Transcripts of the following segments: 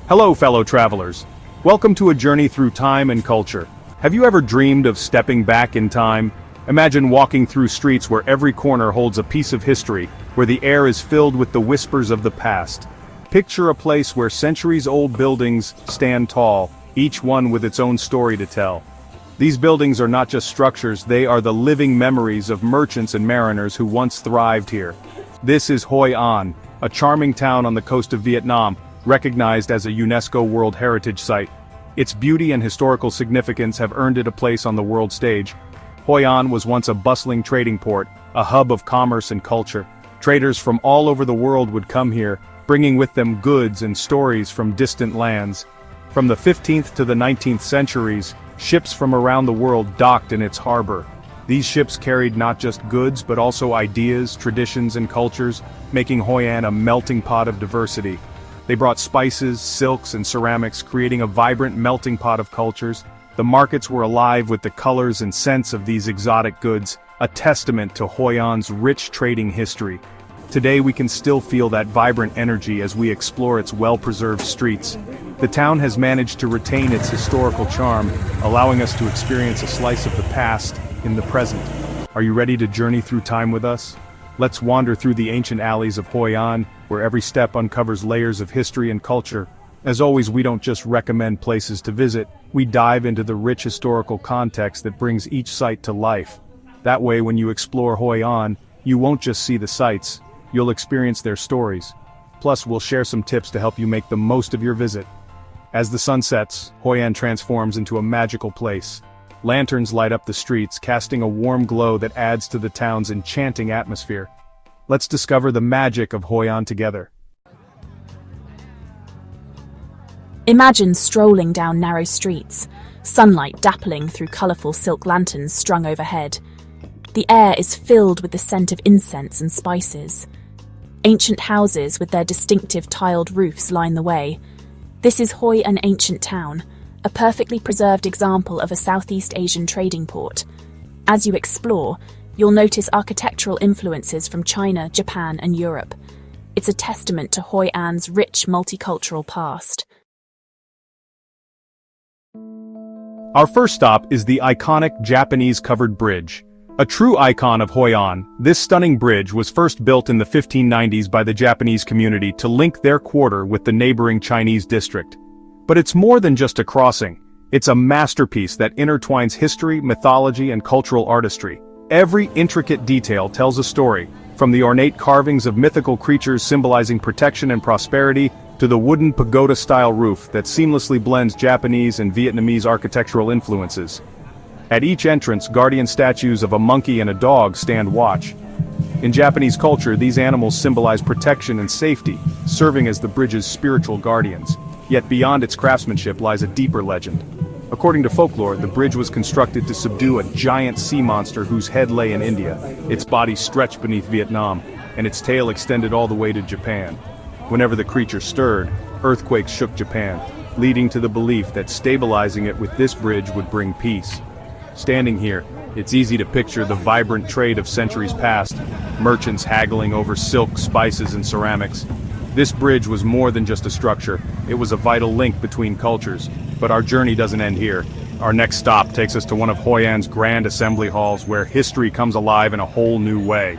Hello, fellow travelers. Welcome to a journey through time and culture. Have you ever dreamed of stepping back in time? Imagine walking through streets where every corner holds a piece of history, where the air is filled with the whispers of the past. Picture a place where centuries-old buildings stand tall, each one with its own story to tell. These buildings are not just structures, they are the living memories of merchants and mariners who once thrived here. This is Hoi An, a charming town on the coast of Vietnam, recognized as a UNESCO World Heritage Site. Its beauty and historical significance have earned it a place on the world stage. Hoi An was once a bustling trading port, a hub of commerce and culture. Traders from all over the world would come here, bringing with them goods and stories from distant lands. From the 15th to the 19th centuries, ships from around the world docked in its harbor. These ships carried not just goods but also ideas, traditions and cultures, making Hoi An a melting pot of diversity. They brought spices, silks and ceramics, creating a vibrant melting pot of cultures. The markets were alive with the colors and scents of these exotic goods, a testament to Hoi An's rich trading history. Today we can still feel that vibrant energy as we explore its well-preserved streets. The town has managed to retain its historical charm, allowing us to experience a slice of the past in the present. Are you ready to journey through time with us? Let's wander through the ancient alleys of Hoi An, where every step uncovers layers of history and culture. As always, we don't just recommend places to visit, we dive into the rich historical context that brings each site to life. That way, when you explore Hoi An, you won't just see the sights, you'll experience their stories. Plus, we'll share some tips to help you make the most of your visit. As the sun sets, Hoi An transforms into a magical place. Lanterns light up the streets, casting a warm glow that adds to the town's enchanting atmosphere. Let's discover the magic of Hoi An together. Imagine strolling down narrow streets, sunlight dappling through colorful silk lanterns strung overhead. The air is filled with the scent of incense and spices. Ancient houses with their distinctive tiled roofs line the way. This is Hoi An Ancient Town, a perfectly preserved example of a Southeast Asian trading port. As you explore, you'll notice architectural influences from China, Japan, and Europe. It's a testament to Hoi An's rich multicultural past. Our first stop is the iconic Japanese covered bridge. A true icon of Hoi An, this stunning bridge was first built in the 1590s by the Japanese community to link their quarter with the neighboring Chinese district. But it's more than just a crossing. It's a masterpiece that intertwines history, mythology, and cultural artistry. Every intricate detail tells a story, from the ornate carvings of mythical creatures symbolizing protection and prosperity, to the wooden pagoda-style roof that seamlessly blends Japanese and Vietnamese architectural influences. At each entrance, guardian statues of a monkey and a dog stand watch. In Japanese culture, these animals symbolize protection and safety, serving as the bridge's spiritual guardians. Yet beyond its craftsmanship lies a deeper legend. According to folklore, the bridge was constructed to subdue a giant sea monster whose head lay in India, its body stretched beneath Vietnam, and its tail extended all the way to Japan. Whenever the creature stirred, earthquakes shook Japan, leading to the belief that stabilizing it with this bridge would bring peace. Standing here, it's easy to picture the vibrant trade of centuries past, merchants haggling over silk, spices, and ceramics. This bridge was more than just a structure, it was a vital link between cultures. But our journey doesn't end here. Our next stop takes us to one of Hoi An's grand assembly halls where history comes alive in a whole new way.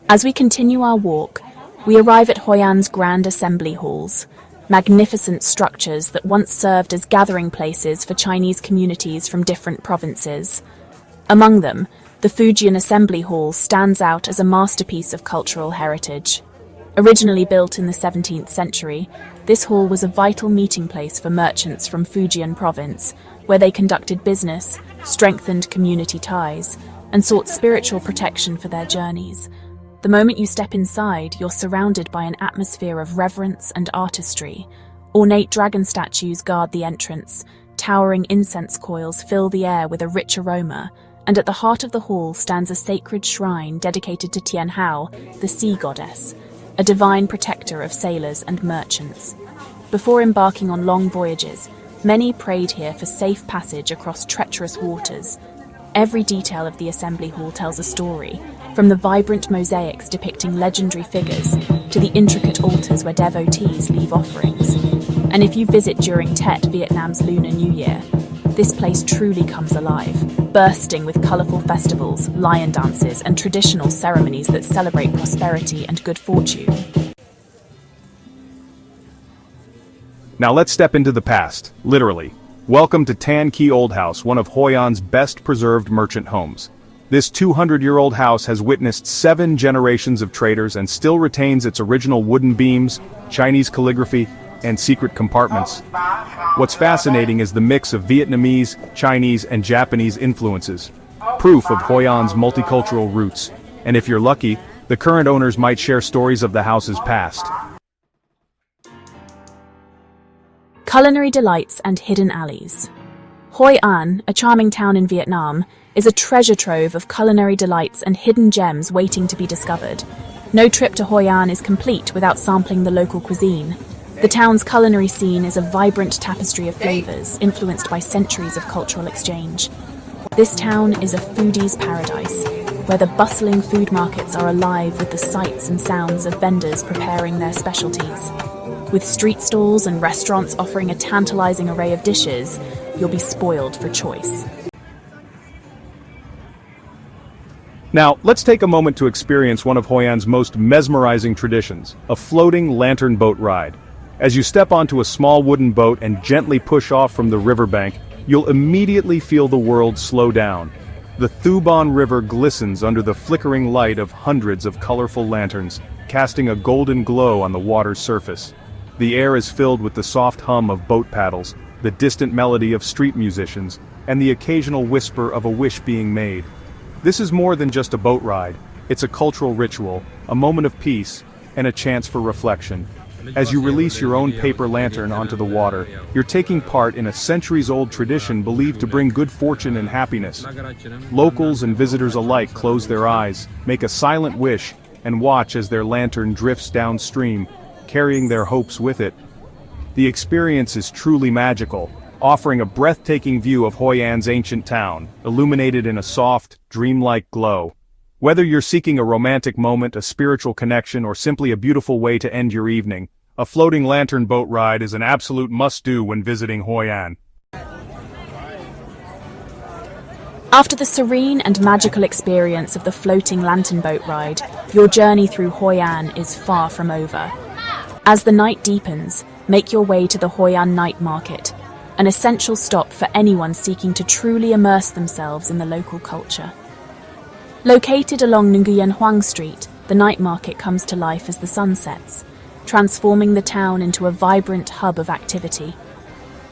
As we continue our walk, we arrive at Hoi An's grand assembly halls, magnificent structures that once served as gathering places for Chinese communities from different provinces. Among them, the Fujian Assembly Hall stands out as a masterpiece of cultural heritage. Originally built in the 17th century, this hall was a vital meeting place for merchants from Fujian province, where they conducted business, strengthened community ties, and sought spiritual protection for their journeys. The moment you step inside, you're surrounded by an atmosphere of reverence and artistry. Ornate dragon statues guard the entrance, towering incense coils fill the air with a rich aroma, and at the heart of the hall stands a sacred shrine dedicated to Tian Hao, the sea goddess, a divine protector of sailors and merchants. Before embarking on long voyages, many prayed here for safe passage across treacherous waters. Every detail of the assembly hall tells a story, from the vibrant mosaics depicting legendary figures to to the intricate altars where devotees leave offerings. And if you visit during Tet, Vietnam's Lunar New Year, this place truly comes alive, bursting with colourful festivals, lion dances, and traditional ceremonies that celebrate prosperity and good fortune. Now let's step into the past, literally. Welcome to Tan Key Old House, one of Hoi An's best preserved merchant homes. This 200-year-old house has witnessed 7 generations of traders and still retains its original wooden beams, Chinese calligraphy, and secret compartments. What's fascinating is the mix of Vietnamese, Chinese, and Japanese influences, proof of Hoi An's multicultural roots. And if you're lucky, the current owners might share stories of the house's past. Culinary delights and hidden alleys. Hoi An, a charming town in Vietnam, is a treasure trove of culinary delights and hidden gems waiting to be discovered. No trip to Hoi An is complete without sampling the local cuisine. The town's culinary scene is a vibrant tapestry of flavors, influenced by centuries of cultural exchange. This town is a foodie's paradise, where the bustling food markets are alive with the sights and sounds of vendors preparing their specialties. With street stalls and restaurants offering a tantalizing array of dishes, you'll be spoiled for choice. Now, let's take a moment to experience one of Hoi An's most mesmerizing traditions, a floating lantern boat ride. As you step onto a small wooden boat and gently push off from the riverbank, you'll immediately feel the world slow down. The Thu Bon River glistens under the flickering light of hundreds of colorful lanterns, casting a golden glow on the water's surface. The air is filled with the soft hum of boat paddles, the distant melody of street musicians, and the occasional whisper of a wish being made. This is more than just a boat ride. It's a cultural ritual, a moment of peace, and a chance for reflection. As you release your own paper lantern onto the water, you're taking part in a centuries-old tradition believed to bring good fortune and happiness. Locals and visitors alike close their eyes, make a silent wish, and watch as their lantern drifts downstream, carrying their hopes with it. The experience is truly magical, offering a breathtaking view of Hoi An's ancient town, illuminated in a soft, dreamlike glow. Whether you're seeking a romantic moment, a spiritual connection, or simply a beautiful way to end your evening, a floating lantern boat ride is an absolute must-do when visiting Hoi An. After the serene and magical experience of the floating lantern boat ride, your journey through Hoi An is far from over. As the night deepens, make your way to the Hoi An Night Market, an essential stop for anyone seeking to truly immerse themselves in the local culture. Located along Nguyen Huang Street, the night market comes to life as the sun sets, transforming the town into a vibrant hub of activity.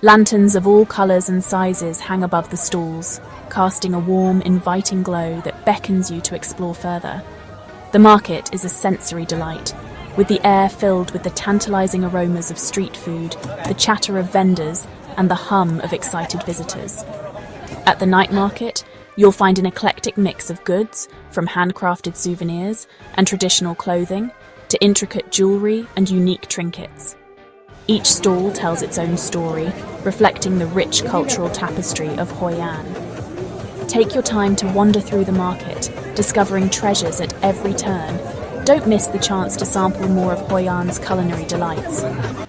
Lanterns of all colours and sizes hang above the stalls, casting a warm, inviting glow that beckons you to explore further. The market is a sensory delight, with the air filled with the tantalizing aromas of street food, the chatter of vendors, and the hum of excited visitors. At the night market, you'll find an eclectic mix of goods, from handcrafted souvenirs and traditional clothing, to intricate jewelry and unique trinkets. Each stall tells its own story, reflecting the rich cultural tapestry of Hoi An. Take your time to wander through the market, discovering treasures at every turn. Don't miss the chance to sample more of Hoi An's culinary delights.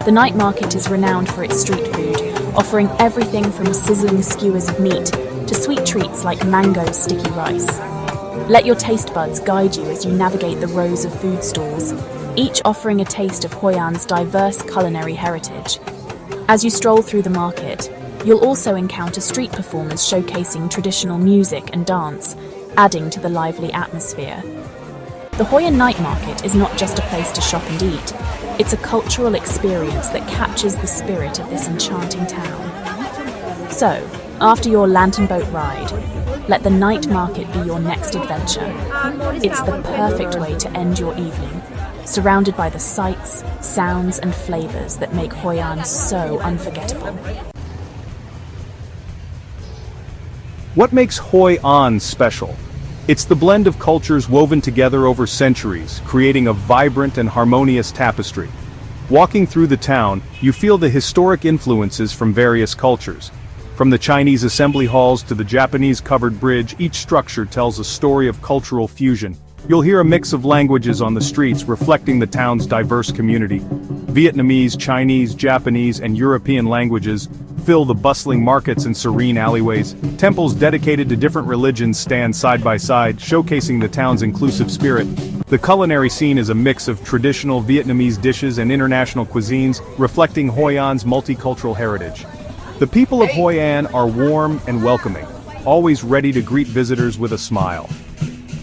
The night market is renowned for its street food, offering everything from sizzling skewers of meat to sweet treats like mango sticky rice. Let your taste buds guide you as you navigate the rows of food stalls, each offering a taste of Hoi An's diverse culinary heritage. As you stroll through the market, you'll also encounter street performers showcasing traditional music and dance, adding to the lively atmosphere. The Hoi An Night Market is not just a place to shop and eat, it's a cultural experience that captures the spirit of this enchanting town. So, after your lantern boat ride, let the night market be your next adventure. It's the perfect way to end your evening, surrounded by the sights, sounds, and flavors that make Hoi An so unforgettable. What makes Hoi An special? It's the blend of cultures woven together over centuries, creating a vibrant and harmonious tapestry. Walking through the town, you feel the historic influences from various cultures. From the Chinese assembly halls to the Japanese covered bridge, each structure tells a story of cultural fusion. You'll hear a mix of languages on the streets reflecting the town's diverse community. Vietnamese, Chinese, Japanese, and European languages fill the bustling markets and serene alleyways. Temples dedicated to different religions stand side by side, showcasing the town's inclusive spirit. The culinary scene is a mix of traditional Vietnamese dishes and international cuisines, reflecting Hoi An's multicultural heritage. The people of Hoi An are warm and welcoming, always ready to greet visitors with a smile.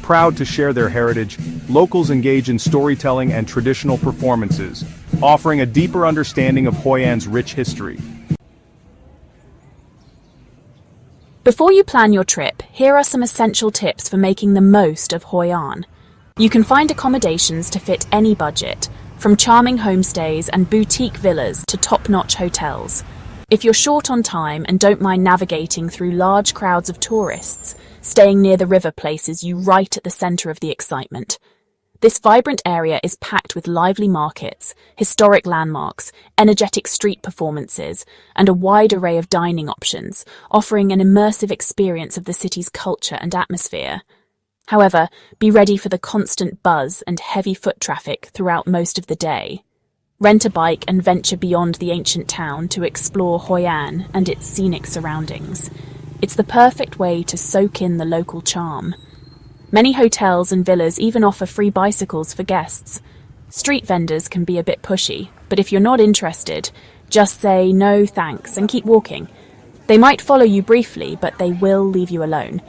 Proud to share their heritage, locals engage in storytelling and traditional performances, offering a deeper understanding of Hoi An's rich history. Before you plan your trip, here are some essential tips for making the most of Hoi An. You can find accommodations to fit any budget, from charming homestays and boutique villas to top-notch hotels. If you're short on time and don't mind navigating through large crowds of tourists, staying near the river places you right at the center of the excitement. This vibrant area is packed with lively markets, historic landmarks, energetic street performances, and a wide array of dining options, offering an immersive experience of the city's culture and atmosphere. However, be ready for the constant buzz and heavy foot traffic throughout most of the day. Rent a bike and venture beyond the ancient town to explore Hoi An and its scenic surroundings. It's the perfect way to soak in the local charm. Many hotels and villas even offer free bicycles for guests. Street vendors can be a bit pushy, but if you're not interested, just say no thanks and keep walking. They might follow you briefly, but they will leave you alone.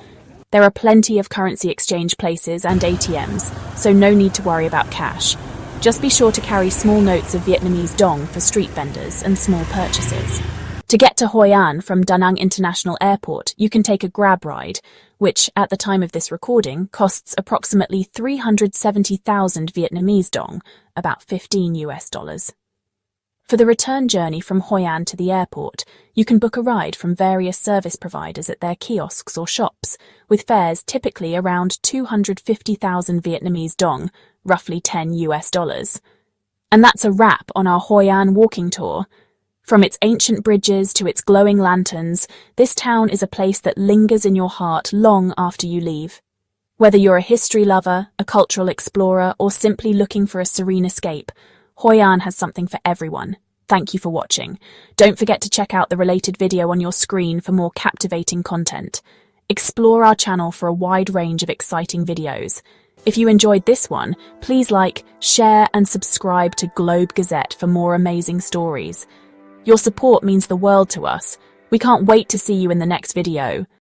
There are plenty of currency exchange places and ATMs, so no need to worry about cash. Just be sure to carry small notes of Vietnamese dong for street vendors and small purchases. To get to Hoi An from Da Nang International Airport, you can take a Grab ride, which, at the time of this recording, costs approximately 370,000 Vietnamese dong, about $15. For the return journey from Hoi An to the airport, you can book a ride from various service providers at their kiosks or shops, with fares typically around 250,000 Vietnamese dong, roughly $10. And that's a wrap on our Hoi An walking tour. From its ancient bridges to its glowing lanterns, this town is a place that lingers in your heart long after you leave. Whether you're a history lover, a cultural explorer, or simply looking for a serene escape, Hoi An has something for everyone. Thank you for watching. Don't forget to check out the related video on your screen for more captivating content. Explore our channel for a wide range of exciting videos. If you enjoyed this one, please like, share, and subscribe to GlobeGazette for more amazing stories. Your support means the world to us. We can't wait to see you in the next video.